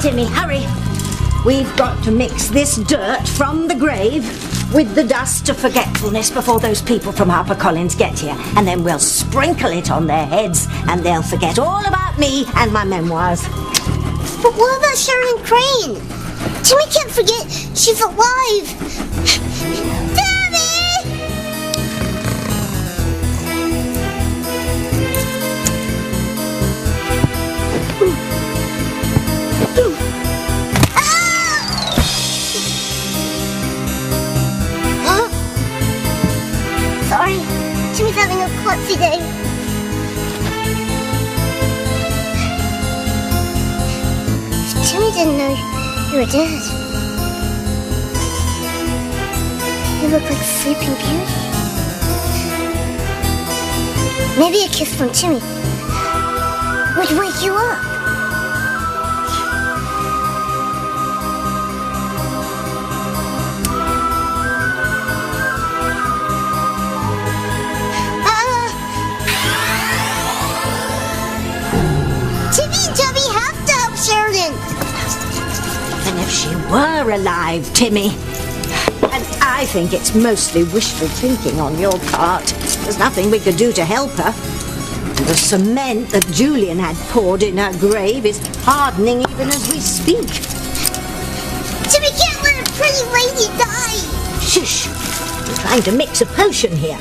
Timmy, hurry. We've got to mix this dirt from the grave with the dust of forgetfulness before those people from HarperCollins get here. And then we'll sprinkle it on their heads and they'll forget all about me and my memoirs. But what about Sheridan Crane? Timmy can't forget she's alive. Daddy! Sorry, Timmy's having a klutzy day. Timmy didn't know you were dead. You look like Sleeping Beauty. Maybe a kiss from Timmy would wake you up. Timmy and Tubby have to help Sheridan. And if she were alive, Timmy. And I think it's mostly wishful thinking on your part. There's nothing we could do to help her. And the cement that Julian had poured in her grave is hardening even as we speak. Timmy can't let a pretty lady die. Shush! We're trying to mix a potion here.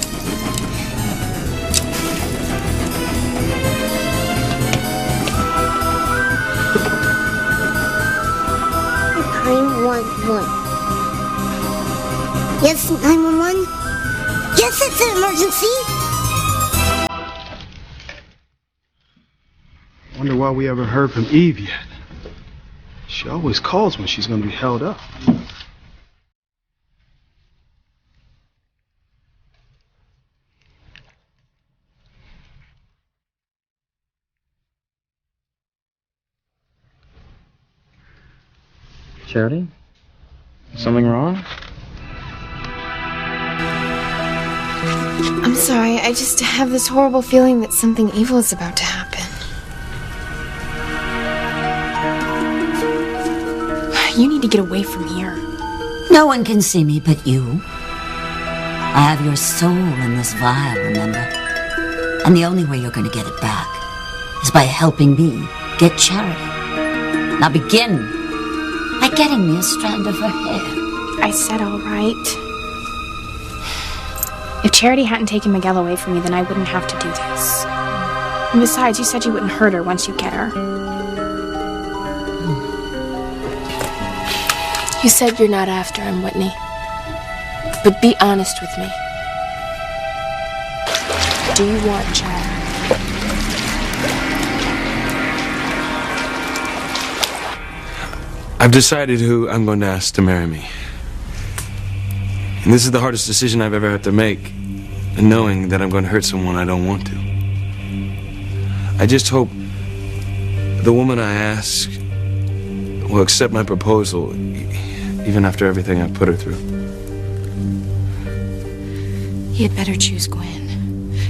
Crane 1-1. Yes, 911? Yes, it's an emergency. Wonder why we haven't heard from Eve yet. She always calls when she's gonna be held up. Charity? Something wrong? I'm sorry, I just have this horrible feeling that something evil is about to happen. You need to get away from here. No one can see me but you. I have your soul in this vial, remember? And the only way you're going to get it back is by helping me get Charity. Now begin by getting me a strand of her hair. I said all right. If Charity hadn't taken Miguel away from me, then I wouldn't have to do this. And besides, you said you wouldn't hurt her once you get her. You said you're not after him, Whitney. But be honest with me. Do you want Charity? I've decided who I'm going to ask to marry me. And this is the hardest decision I've ever had to make, and knowing that I'm going to hurt someone I don't want to. I just hope the woman I ask will accept my proposal, even after everything I've put her through. He had better choose Gwen.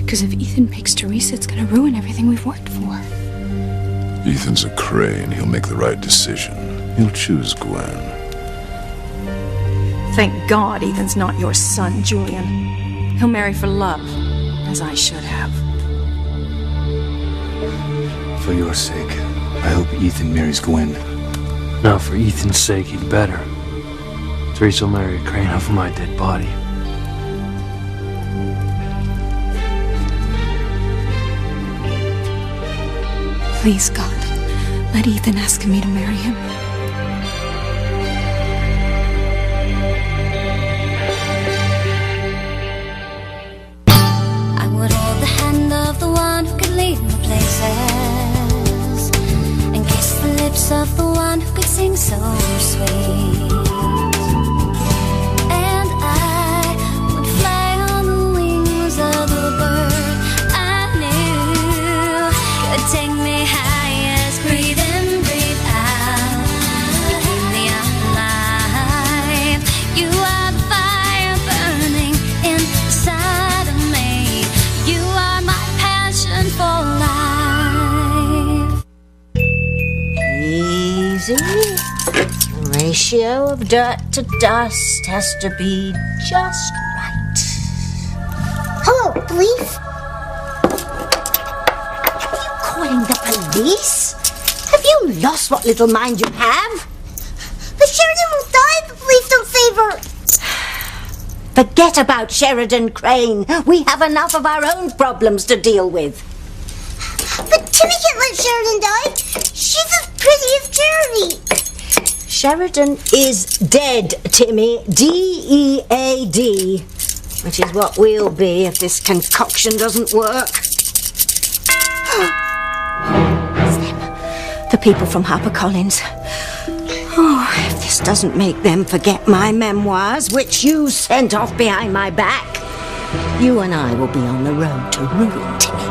Because if Ethan picks Teresa, it's going to ruin everything we've worked for. Ethan's a Crane. He'll make the right decision. He'll choose Gwen. Thank God Ethan's not your son, Julian. He'll marry for love, as I should have. For your sake, I hope Ethan marries Gwen. No, for Ethan's sake, he'd better. Teresa will marry a Crane off of my dead body. Please, God, let Ethan ask me to marry him. I would hold the hand of the one who could lead me places, and kiss the lips of the one who could sing so sweet. And I would fly on the wings of the bird I knew could take me highest. Breathe in, breathe out, keep me alive. You are the fire burning inside of me. You are my passion for life. Easy. ratio of dirt to dust has to be just right. Hello, police? Are you calling the police? Have you lost what little mind you have? But Sheridan will die if the police don't save her. Forget about Sheridan Crane. We have enough of our own problems to deal with. But Timmy can't let Sheridan die. She's as pretty as Charity. Sheridan is dead, Timmy. D-E-A-D. Which is what we'll be if this concoction doesn't work. The people from HarperCollins. Oh, if this doesn't make them forget my memoirs, which you sent off behind my back, you and I will be on the road to ruin, Timmy.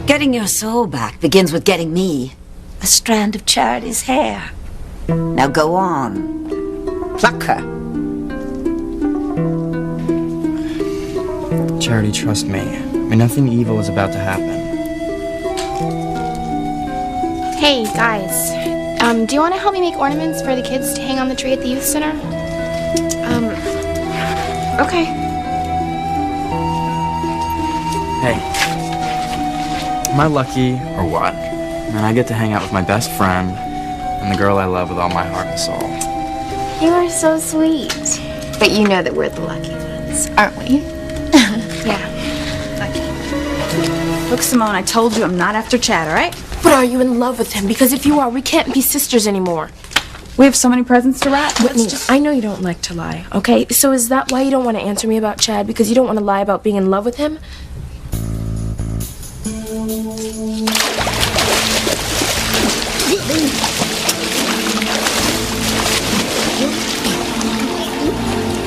Getting your soul back begins with getting me a strand of Charity's hair. Now go on. Pluck her. Charity, trust me. Nothing evil is about to happen. Hey, guys. Do you want to help me make ornaments for the kids to hang on the tree at the youth center? Okay. Hey. Am I lucky or what? Man, I get to hang out with my best friend and the girl I love with all my heart and soul. You are so sweet. But you know that we're the lucky ones, aren't we? Yeah. Lucky. Look, Simone, I told you I'm not after Chad, all right? But are you in love with him? Because if you are, we can't be sisters anymore. We have so many presents to wrap. Whitney, I know you don't like to lie, okay? So is that why you don't want to answer me about Chad? Because you don't want to lie about being in love with him?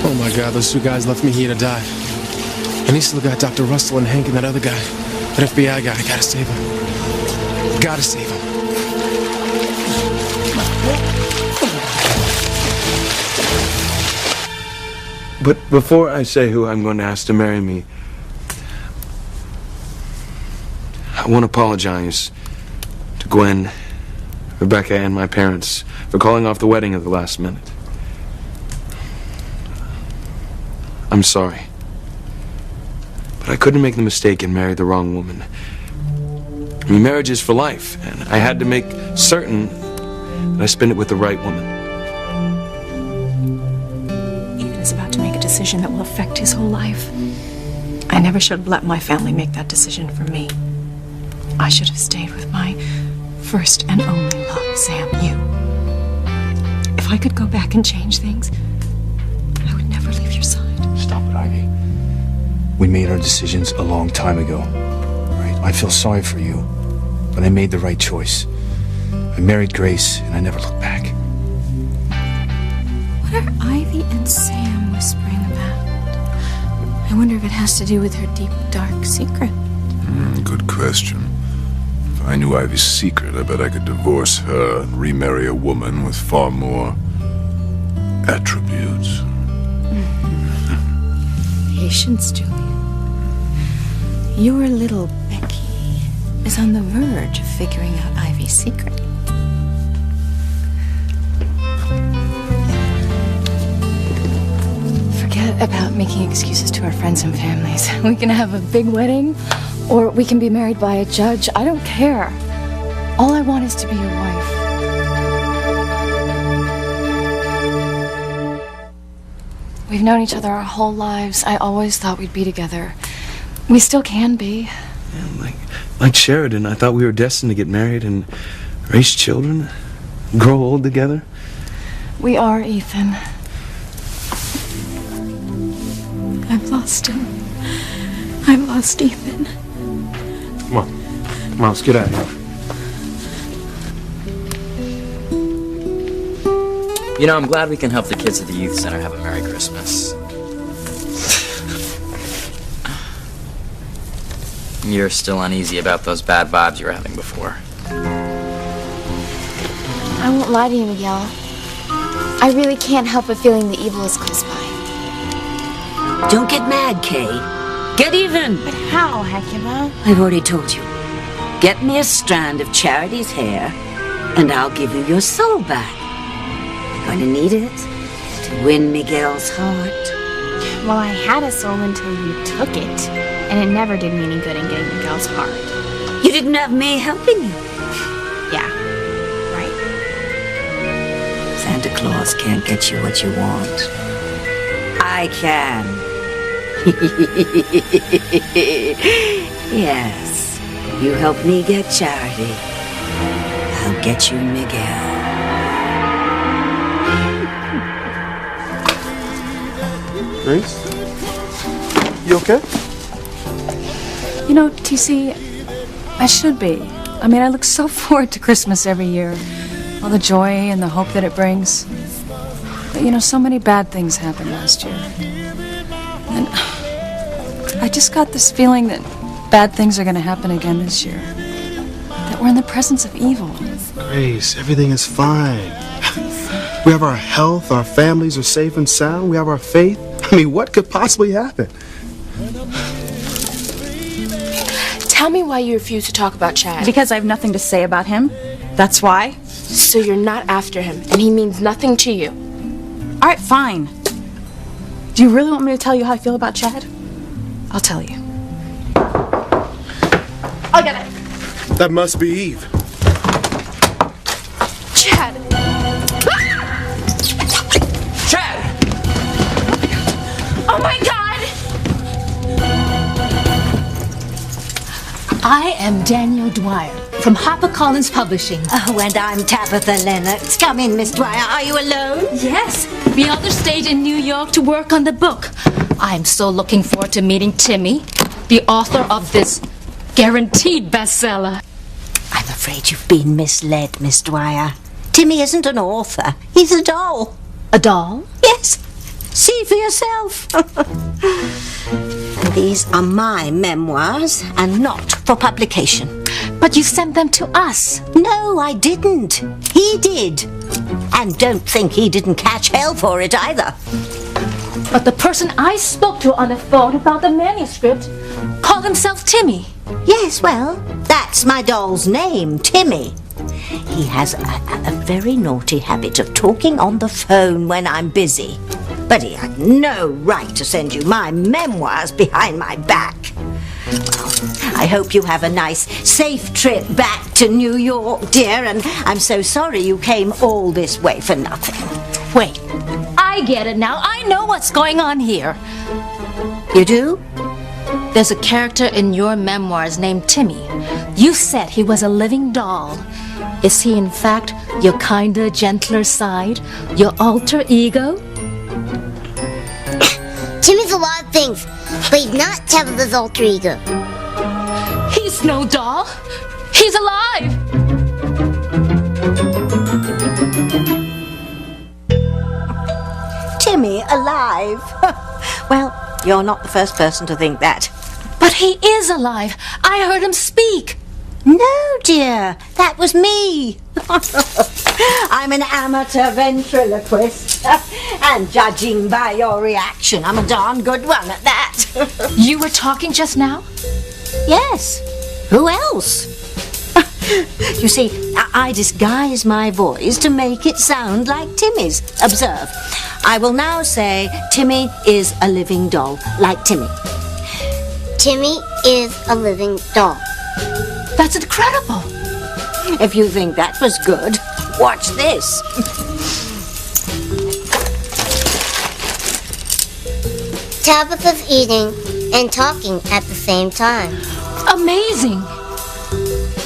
Oh my God, those two guys left me here to die. And he still got Dr. Russell and Hank and that other guy. That FBI guy. I gotta save him. Gotta save him. But before I say who I'm going to ask to marry me, I want to apologize to Gwen, Rebecca, and my parents for calling off the wedding at the last minute. I'm sorry. But I couldn't make the mistake and marry the wrong woman. I mean, marriage is for life, and I had to make certain that I spend it with the right woman. Ethan is about to make a decision that will affect his whole life. I never should have let my family make that decision for me. I should have stayed with my first and only love, Sam, you. If I could go back and change things, I would never leave your side. Stop it, Ivy. We made our decisions a long time ago. Right? I feel sorry for you, but I made the right choice. I married Grace, and I never looked back. What are Ivy and Sam whispering about? I wonder if it has to do with her deep, dark secret. Good question. If I knew Ivy's secret, I bet I could divorce her and remarry a woman with far more attributes. Patience, Julian. Your little Becky is on the verge of figuring out Ivy's secret. Forget about making excuses to our friends and families. We can have a big wedding, or we can be married by a judge. I don't care. All I want is to be your wife. We've known each other our whole lives. I always thought we'd be together. We still can be. Yeah, like Sheridan, I thought we were destined to get married and raise children, grow old together. We are, Ethan. I've lost him. I've lost Ethan. Come on, let's get out of here. You know, I'm glad we can help the kids at the youth center have a Merry Christmas. You're still uneasy about those bad vibes you were having before. I won't lie to you, Miguel. I really can't help but feeling the evil is close by. Don't get mad, Kay. Get even. But how, Hecula? I've already told you. Get me a strand of Charity's hair, and I'll give you your soul back. You're going to need it to win Miguel's heart. Well, I had a soul until you took it, and it never did me any good in getting Miguel's heart. You didn't have me helping you. Yeah, right. Santa Claus can't get you what you want. I can. Yes, you help me get Charity. I'll get you Miguel. Grace? You okay? You know, TC, I should be. I mean, I look so forward to Christmas every year. All the joy and the hope that it brings. But, you know, so many bad things happened last year. And I just got this feeling that bad things are going to happen again this year. That we're in the presence of evil. Grace, everything is fine. We have our health, our families are safe and sound, we have our faith. I mean, what could possibly happen? Tell me why you refuse to talk about Chad. Because I have nothing to say about him. That's why. So you're not after him, and he means nothing to you. All right, fine. Do you really want me to tell you how I feel about Chad? I'll tell you. I'll get it. That must be Eve. Chad! Chad! Oh my God! I am Daniel Dwyer from HarperCollins Publishing. Oh, and I'm Tabitha Lennox. Come in, Miss Dwyer. Are you alone? Yes, we are the stage in New York to work on the book. I'm so looking forward to meeting Timmy, the author of this guaranteed bestseller. I'm afraid you've been misled, Miss Dwyer. Timmy isn't an author. He's a doll. A doll? Yes. See for yourself. And these are my memoirs and not for publication. But you sent them to us. No, I didn't. He did. And don't think he didn't catch hell for it either. But the person I spoke to on the phone about the manuscript called himself Timmy. Yes, well, that's my doll's name, Timmy. He has a very naughty habit of talking on the phone when I'm busy. But he had no right to send you my memoirs behind my back. Well, I hope you have a nice, safe trip back to New York, dear, and I'm so sorry you came all this way for nothing. Wait, I get it now. I know what's going on here. You do? There's a character in your memoirs named Timmy. You said he was a living doll. Is he in fact your kinder, gentler side? Your alter ego? Timmy's a lot of things, but he's not Tabitha's alter ego. He's no doll. He's alive. Timmy alive? Well, you're not the first person to think that. But he is alive. I heard him speak. No, dear, that was me. I'm an amateur ventriloquist. And judging by your reaction, I'm a darn good one at that. You were talking just now? Yes. Who else? You see, I disguise my voice to make it sound like Timmy's. Observe. I will now say Timmy is a living doll, like Timmy. Timmy is a living doll. That's incredible. If you think that was good, watch this. Tabitha's eating and talking at the same time. Amazing.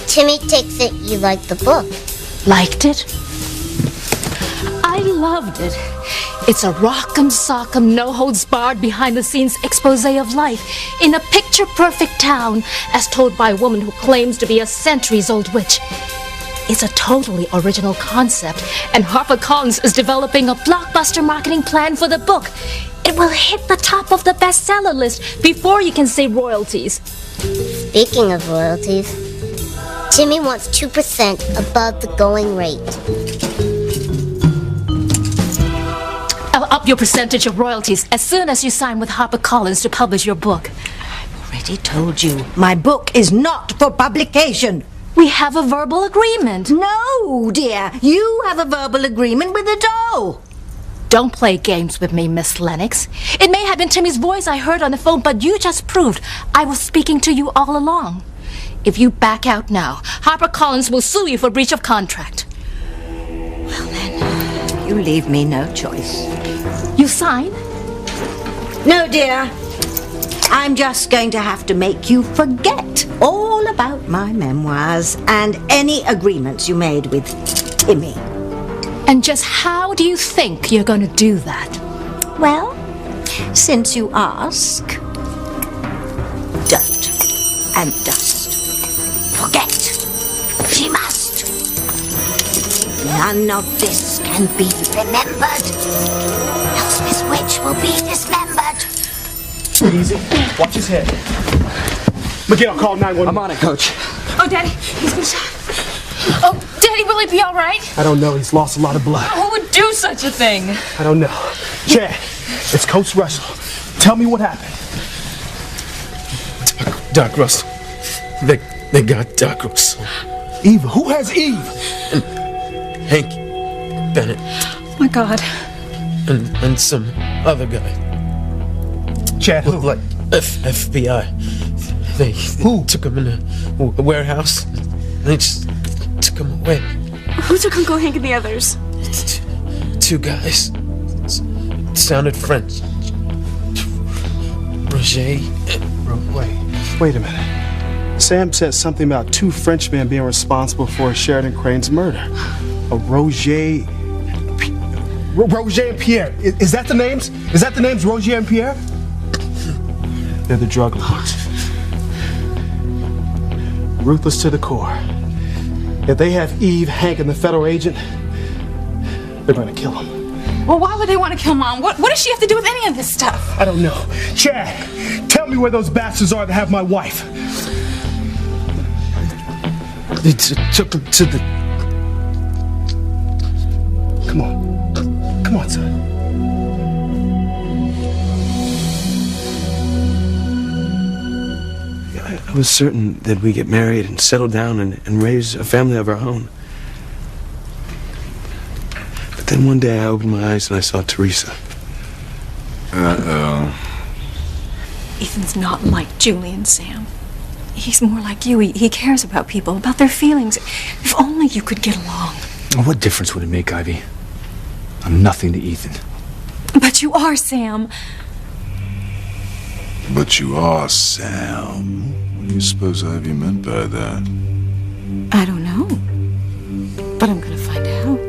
Timmy takes it you liked the book. Liked it? I loved it. It's a rock'em sock'em, no-holds-barred, behind-the-scenes expose of life in a picture-perfect town, as told by a woman who claims to be a centuries-old witch. It's a totally original concept, and HarperCollins is developing a blockbuster marketing plan for the book. It will hit the top of the bestseller list before you can say royalties. Speaking of royalties, Timmy wants 2% above the going rate. I'll up your percentage of royalties as soon as you sign with HarperCollins to publish your book. already told you. My book is not for publication. We have a verbal agreement. No, dear. You have a verbal agreement with the doll. Don't play games with me, Miss Lennox. It may have been Timmy's voice I heard on the phone, but you just proved I was speaking to you all along. If you back out now, HarperCollins will sue you for breach of contract. Well then, you leave me no choice. You sign? No, dear. I'm just going to have to make you forget all about my memoirs and any agreements you made with Timmy. And just how do you think you're going to do that? Well, since you ask, dirt and dust. Forget. She must. None of this can be remembered. Else Miss Witch will be dismembered. Easy. Watch his head. Miguel, call 911. I'm on it, Coach. Oh, Daddy, he's been shot. Oh, Daddy, will he be all right? I don't know. He's lost a lot of blood. Who would do such a thing? I don't know. Chad, it's Coach Russell. Tell me what happened. Doc Russell. They got Doc Russell. Eva. Who has Eve? And Hank Bennett. Oh, my God. And some other guy. Chad, who? Looked like FBI. They took him in a warehouse. And they just took him away. Who took Uncle Hank and the others? Two guys. Sounded French. Roger. Wait a minute. Sam said something about two Frenchmen being responsible for Sheridan Crane's murder. Roger and Pierre. Is that the names? Is that the names, Roger and Pierre? They're the drug lords. Ruthless to the core. If they have Eve, Hank, and the federal agent, they're going to kill him. Well, why would they want to kill Mom? What does she have to do with any of this stuff? I don't know. Chad, tell me where those bastards are that have my wife. They took him to the... Come on. Come on, son. I was certain that we'd get married and settle down and raise a family of our own. But then one day I opened my eyes and I saw Teresa. Uh-oh. Ethan's not like Julian, Sam. He's more like you. He cares about people, about their feelings. If only you could get along. What difference would it make, Ivy? I'm nothing to Ethan. But you are, Sam. But you are, Sam. What do you suppose Ivy meant by that? I don't know. But I'm gonna find out.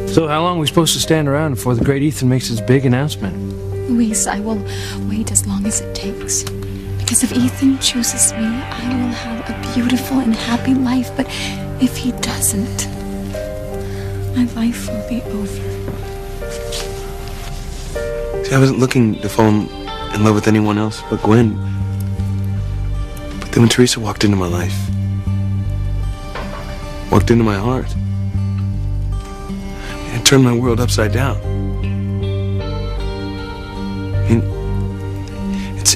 So how long are we supposed to stand around before the great Ethan makes his big announcement? Louise, I will wait as long as it takes. Because if Ethan chooses me, I will have a beautiful and happy life. But if he doesn't, my life will be over. See, I wasn't looking to fall in love with anyone else but Gwen. But then when Teresa walked into my life, walked into my heart, it turned my world upside down. I mean,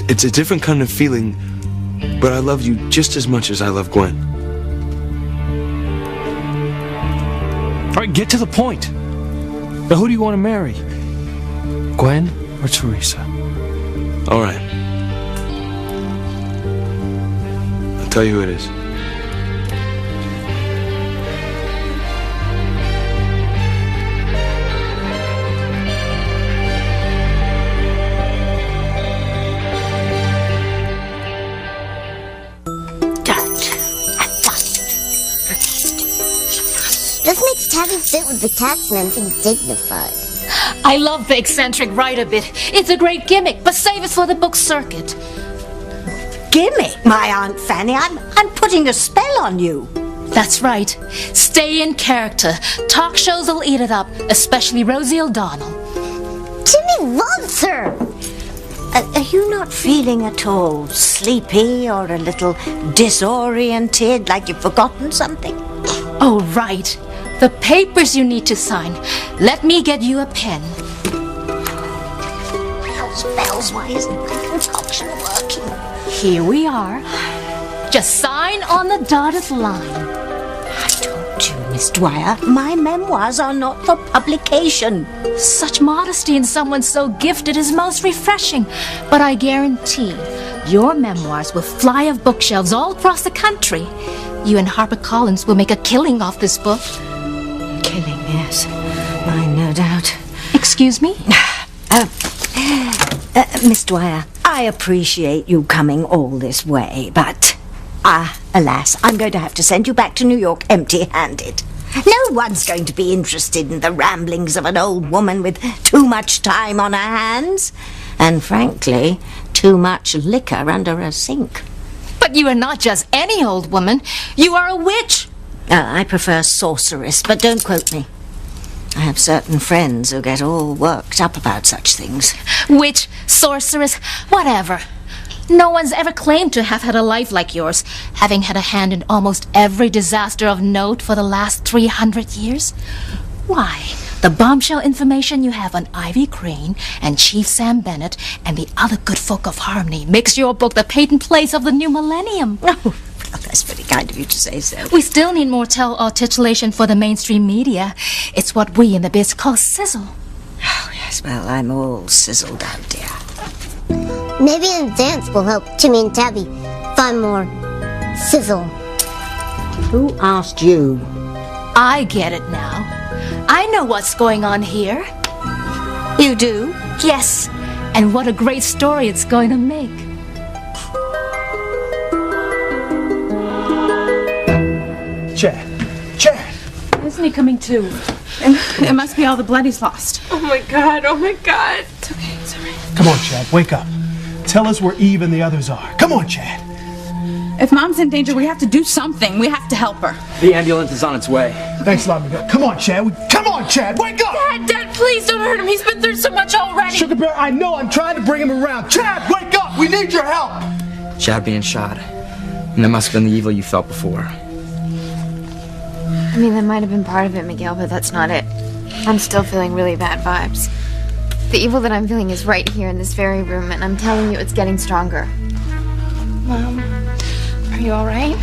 it's a different kind of feeling, but I love you just as much as I love Gwen. All right, get to the point. Now, who do you want to marry? Gwen or Teresa? All right. I'll tell you who it is. This makes Tabby sit with the taxman seem dignified. I love the eccentric writer bit. It's a great gimmick, but save it for the book circuit. Gimmick, my Aunt Fanny. I'm putting a spell on you. That's right. Stay in character. Talk shows will eat it up, especially Rosie O'Donnell. Timmy loves her. Are you not feeling at all sleepy or a little disoriented, like you've forgotten something? Oh, right. The papers you need to sign. Let me get you a pen. Spells, why isn't my concoction working? Here we are. Just sign on the dotted line. Miss Dwyer, my memoirs are not for publication. Such modesty in someone so gifted is most refreshing. But I guarantee your memoirs will fly off bookshelves all across the country. You and HarperCollins will make a killing off this book. Killing, yes. Mine, no doubt. Excuse me? Miss Dwyer, I appreciate you coming all this way, but... alas, I'm going to have to send you back to New York empty-handed. No one's going to be interested in the ramblings of an old woman with too much time on her hands. And frankly, too much liquor under her sink. But you are not just any old woman. You are a witch. I prefer sorceress, but don't quote me. I have certain friends who get all worked up about such things. Witch, sorceress, whatever. No one's ever claimed to have had a life like yours, having had a hand in almost every disaster of note for the last 300 years. Why, the bombshell information you have on Ivy Crane and Chief Sam Bennett and the other good folk of Harmony makes your book the Peyton Place of the new millennium. Oh, well, that's very kind of you to say so. We still need more tell or titillation for the mainstream media. It's what we in the biz call sizzle. Oh, yes, well, I'm all sizzled out, dear. Maybe the dance will help Timmy and Tabby find more sizzle. Who asked you? I get it now. I know what's going on here. You do? Yes. And what a great story it's going to make. Chad! Isn't he coming too? It must be all the blood he's lost. Oh my god, oh my god. It's okay, it's alright. Come on, Chad, wake up. Tell us where Eve and the others are. Come on, Chad. If Mom's in danger, we have to do something. We have to help her. The ambulance is on its way. Thanks a lot, Miguel. Come on, Chad. Come on, Chad. Wake up! Dad, please don't hurt him. He's been through so much already. Sugar Bear, I know. I'm trying to bring him around. Chad, wake up! We need your help! Chad being shot. And that must have been the evil you felt before. I mean, that might have been part of it, Miguel, but that's not it. I'm still feeling really bad vibes. The evil that I'm feeling is right here in this very room, and I'm telling you, it's getting stronger. Mom, are you alright?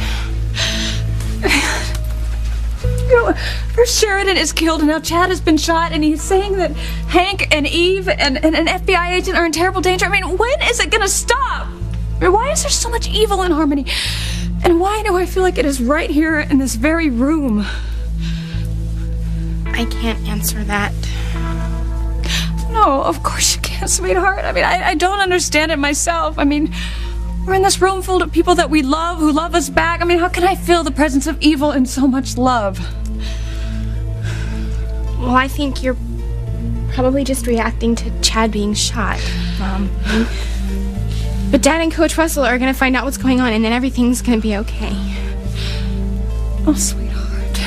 You know, first Sheridan is killed, and now Chad has been shot, and he's saying that Hank and Eve and an FBI agent are in terrible danger. I mean, when is it gonna stop? I mean, why is there so much evil in Harmony? And why do I feel like it is right here in this very room? I can't answer that. No, of course you can't, sweetheart. I mean, I don't understand it myself. I mean, we're in this room full of people that we love, who love us back. I mean, how can I feel the presence of evil and so much love? Well, I think you're probably just reacting to Chad being shot, Mom. But Dad and Coach Russell are going to find out what's going on, and then everything's going to be okay. Oh, sweetheart.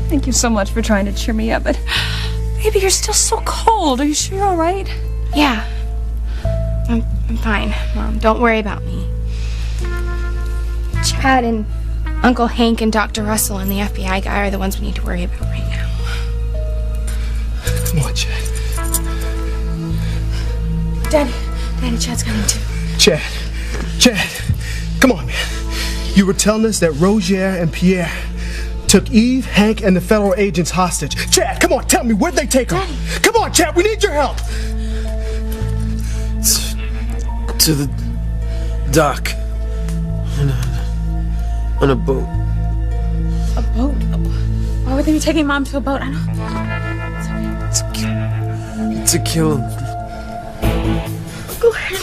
Thank you so much for trying to cheer me up, but baby, you're still so cold. Are you sure you're all right? Yeah. I'm fine, Mom. Don't worry about me. Chad and Uncle Hank and Dr. Russell and the FBI guy are the ones we need to worry about right now. Come on, Chad. Daddy, Chad's coming too. Chad, come on, man. You were telling us that Rogier and Pierre took Eve, Hank, and the federal agents hostage. Chad, come on, tell me, where'd they take them? Come on, Chad, we need your help. To the dock. On a boat. A boat? Why would they be taking Mom to a boat? I don't... To kill him. Uncle Hank.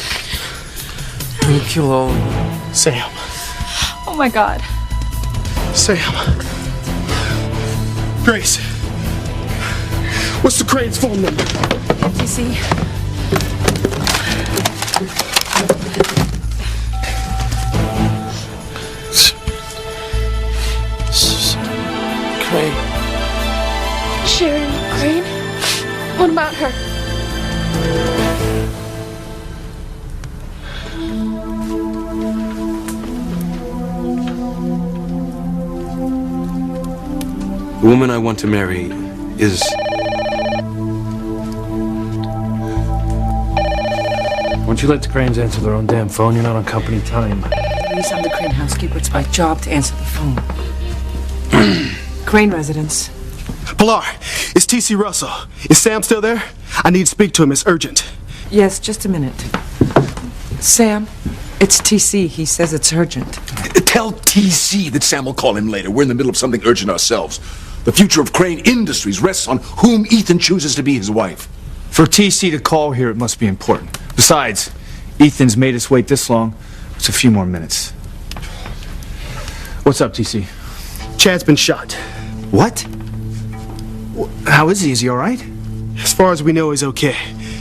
And kill all of them. Sam. Oh my God. Sam. Grace. What's the Crane's phone number? You see? Crane. Sharon Crane? What about her? The woman I want to marry is... don't you let the Cranes answer their own damn phone? You're not on company time. Louise, I'm the Crane housekeeper. It's my job to answer the phone. Crane residence. Pilar, it's T.C. Russell. Is Sam still there? I need to speak to him. It's urgent. Yes, just a minute. Sam, it's T.C. He says it's urgent. Tell T.C. that Sam will call him later. We're in the middle of something urgent ourselves. The future of Crane Industries rests on whom Ethan chooses to be his wife. For TC to call here, it must be important. Besides, Ethan's made us wait this long. It's a few more minutes. What's up, TC? Chad's been shot. What? How is he? Is he all right? As far as we know, he's okay.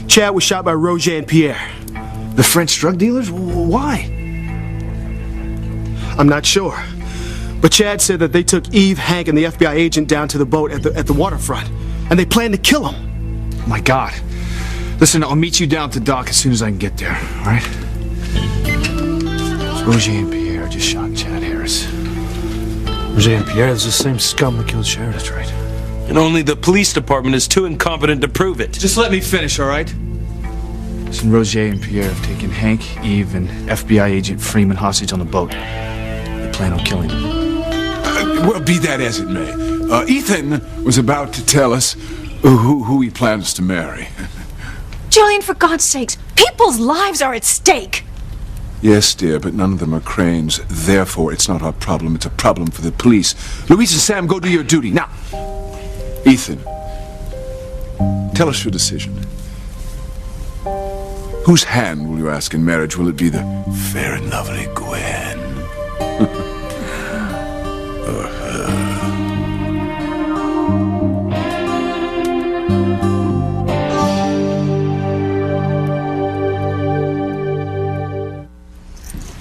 Chad was shot by Roger and Pierre. The French drug dealers? Why? I'm not sure. But Chad said that they took Eve, Hank, and the FBI agent down to the boat at the waterfront. And they planned to kill him. My God. Listen, I'll meet you down at the dock as soon as I can get there, all right? Roger and Pierre just shot Chad Harris. Roger and Pierre is the same scum that killed Sheridan. That's right. And only the police department is too incompetent to prove it. Just let me finish, all right? Listen, Roger and Pierre have taken Hank, Eve, and FBI agent Freeman hostage on the boat. They plan on killing them. Well, be that as it may. Ethan was about to tell us who he plans to marry. Julian, for God's sakes, people's lives are at stake. Yes, dear, but none of them are Cranes. Therefore, it's not our problem. It's a problem for the police. Louise and Sam, go do your duty. Now, Ethan, tell us your decision. Whose hand will you ask in marriage? Will it be the fair and lovely Gwen? Or her?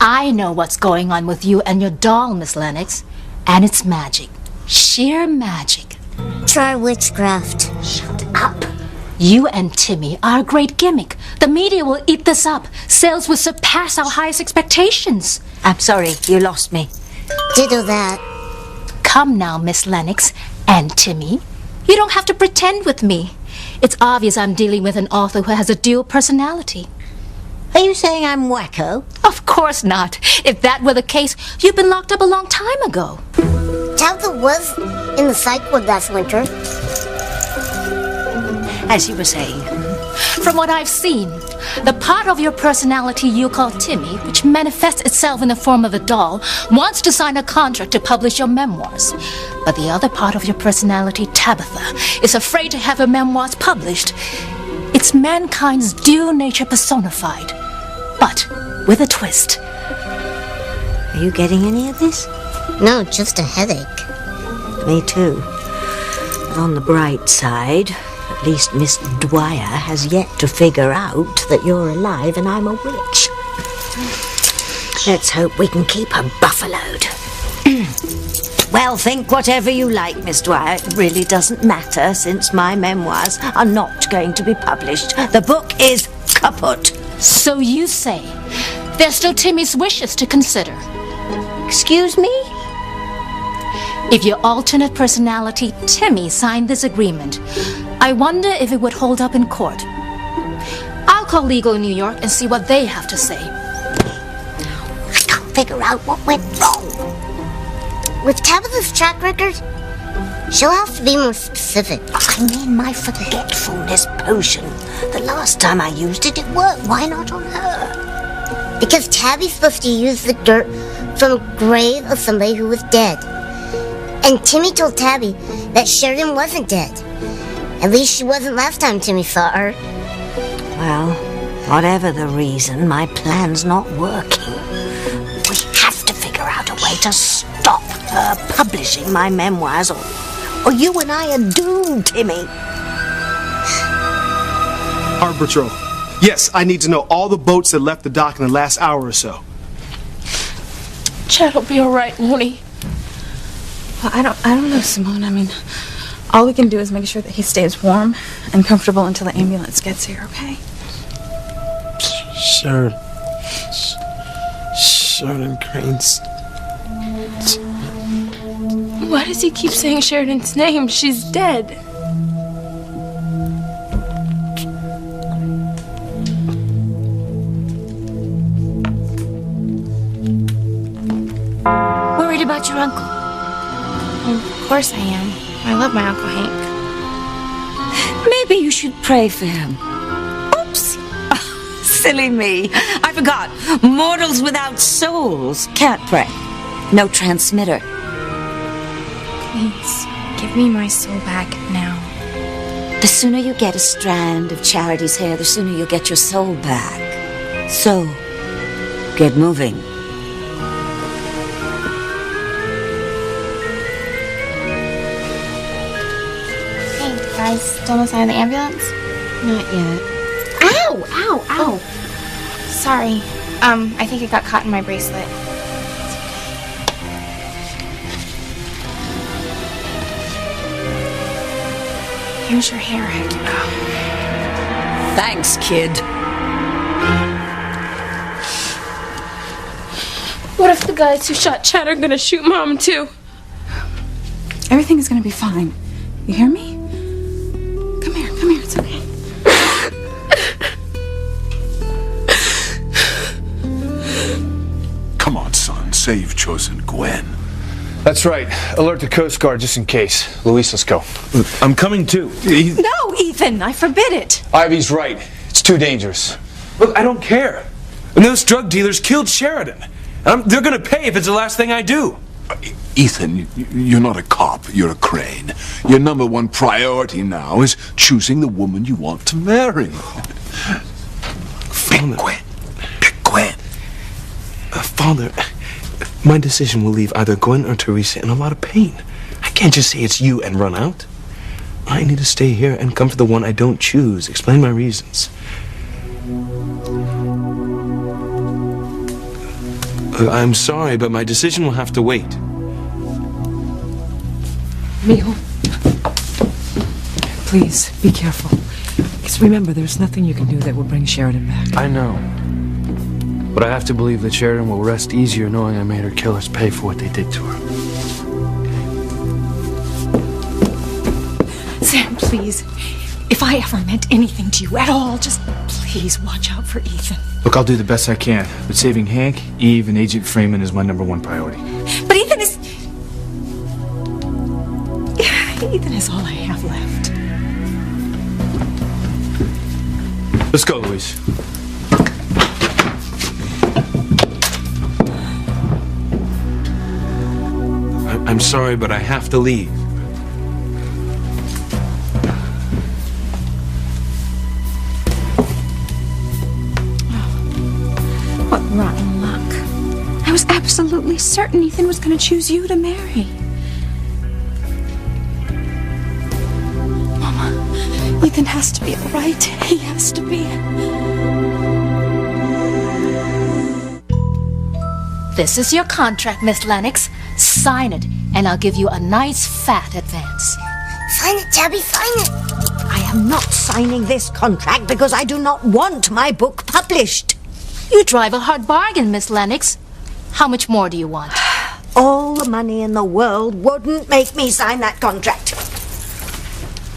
I know what's going on with you and your doll, Miss Lennox. And it's magic. Sheer magic. Try witchcraft. Shut up. You and Timmy are a great gimmick. The media will eat this up. Sales will surpass our highest expectations. I'm sorry, you lost me. Ditto that. Come now, Miss Lennox and Timmy. You don't have to pretend with me. It's obvious I'm dealing with an author who has a dual personality. Are you saying I'm wacko? Of course not. If that were the case, you'd been locked up a long time ago. Tabitha was in the psych ward last winter. As you were saying. From what I've seen, the part of your personality you call Timmy, which manifests itself in the form of a doll, wants to sign a contract to publish your memoirs. But the other part of your personality, Tabitha, is afraid to have her memoirs published. It's mankind's dual nature personified, but with a twist. Are you getting any of this? No, just a headache. Me too. But on the bright side, at least Miss Dwyer has yet to figure out that you're alive and I'm a witch. Let's hope we can keep her buffaloed. Well, think whatever you like, Miss Dwyer. It really doesn't matter, since my memoirs are not going to be published. The book is kaput. So you say there's still Timmy's wishes to consider. Excuse me? If your alternate personality, Timmy, signed this agreement, I wonder if it would hold up in court. I'll call legal in New York and see what they have to say. I can't figure out what went wrong. With Tabitha's track record, she'll have to be more specific. I mean, my forgetfulness potion. The last time I used it, it worked. Why not on her? Because Tabby's supposed to use the dirt from a grave of somebody who was dead. And Timmy told Tabby that Sheridan wasn't dead. At least she wasn't last time Timmy saw her. Well, whatever the reason, my plan's not working. We have to figure out a way to stop her publishing my memoirs, or you and I are doomed, Timmy. Harbor Patrol. Yes, I need to know all the boats that left the dock in the last hour or so. Chad will be all right, won't he? Well, I don't know, Simone. I mean, all we can do is make sure that he stays warm and comfortable until the ambulance gets here, okay? Sheridan Crane's... Why does he keep saying Sheridan's name? She's dead. about your uncle? Of course I am. I love my Uncle Hank. Maybe you should pray for him. Oops. Silly me. I forgot. Mortals without souls can't pray. No transmitter. Please, give me my soul back now. The sooner you get a strand of Charity's hair, the sooner you'll get your soul back. So, get moving. Hey, guys, still no sign of the ambulance? Not yet. Ow! Ow! Ow! Sorry. I think it got caught in my bracelet. Here's your hair, Akiko. Thanks, kid. What if the guys who shot Chad are gonna shoot Mom, too? Everything is going to be fine. You hear me? Come here, it's okay. Come on, son. Say you've chosen Gwen. That's right. Alert the Coast Guard just in case. Luis, let's go. I'm coming too. No, Ethan, I forbid it. Ivy's right. It's too dangerous. Look, I don't care. And those drug dealers killed Sheridan. They're gonna pay if it's the last thing I do. Ethan, you're not a cop. You're a Crane. Your number one priority now is choosing the woman you want to marry. Pick Gwen. Pick Gwen. Father, my decision will leave either Gwen or Teresa in a lot of pain. I can't just say it's you and run out. I need to stay here and come for the one I don't choose. Explain my reasons. I'm sorry, but my decision will have to wait. Mijo, please, be careful. Because remember, there's nothing you can do that will bring Sheridan back. I know. But I have to believe that Sheridan will rest easier knowing I made her killers pay for what they did to her. Sam, please. If I ever meant anything to you at all, just please watch out for Ethan. Look, I'll do the best I can. But saving Hank, Eve, and Agent Freeman is my number one priority. But Ethan is... Ethan is all I have left. Let's go, Luis. I'm sorry, but I have to leave. What rotten luck. I was absolutely certain Ethan was going to choose you to marry. Mama, Ethan has to be all right. He has to be. This is your contract, Miss Lennox. Sign it, and I'll give you a nice fat advance. Sign it, Tabby, sign it. I am not signing this contract because I do not want my book published. You drive a hard bargain, Miss Lennox. How much more do you want? All the money in the world wouldn't make me sign that contract.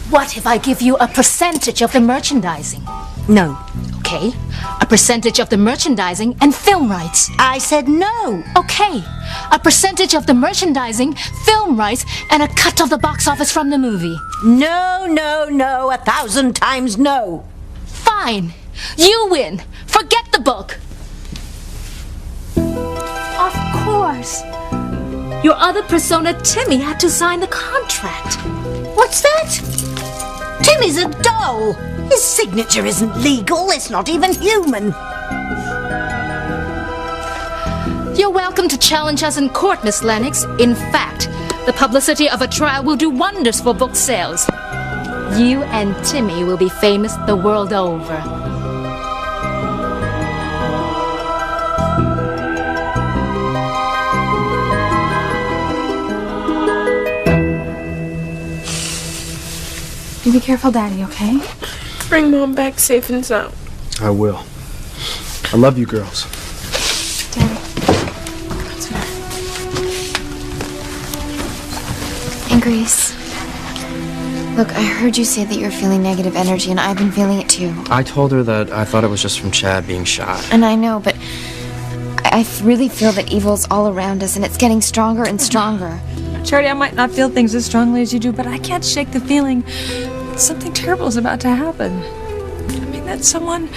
What if I give you a percentage of the merchandising? No. Okay. A percentage of the merchandising and film rights. I said no. Okay. A percentage of the merchandising, film rights, and a cut of the box office from the movie. No, no, no. 1,000 times no. Fine. You win. Forget the book. Of course. Your other persona, Timmy, had to sign the contract. What's that? Timmy's a doll. His signature isn't legal. It's not even human. You're welcome to challenge us in court, Miss Lennox. In fact, the publicity of a trial will do wonders for book sales. You and Timmy will be famous the world over. You be careful, Daddy, okay? Bring Mom back safe and sound. I will. I love you girls. Daddy. And Grace. Look, I heard you say that you're feeling negative energy, and I've been feeling it too. I told her that I thought it was just from Chad being shot. And I know, but I really feel that evil's all around us, and it's getting stronger and stronger. Charity, I might not feel things as strongly as you do, but I can't shake the feeling that something terrible is about to happen. I mean, that someone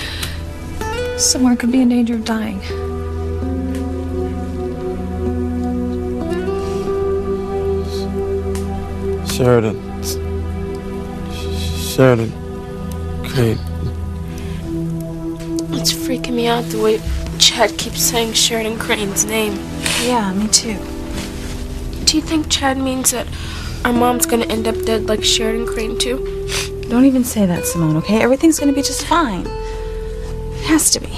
could be in danger of dying. Sheridan. Great. It's freaking me out the way Chad keeps saying Sheridan Crane's name. Yeah, me too. Do you think Chad means that our mom's gonna end up dead like Sheridan Crane too? Don't even say that, Simone, okay? Everything's gonna be just fine. It has to be.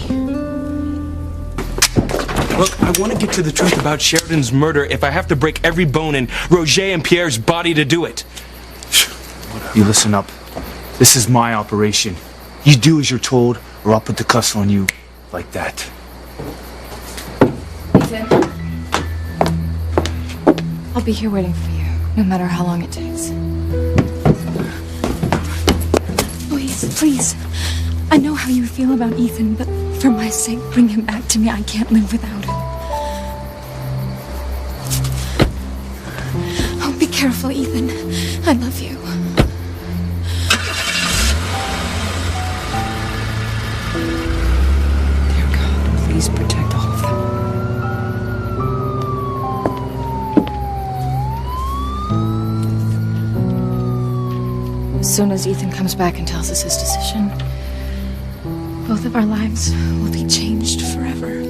Look, I want to get to the truth about Sheridan's murder if I have to break every bone in Roger and Pierre's body to do it. You listen up. This is my operation. You do as you're told, or I'll put the cuffs on you like that. Ethan. I'll be here waiting for you, no matter how long it takes. Please, please. I know how you feel about Ethan, but for my sake, bring him back to me. I can't live without him. Oh, be careful, Ethan. I love you. Dear God, please protect all of them. As soon as Ethan comes back and tells us his decision, both of our lives will be changed forever.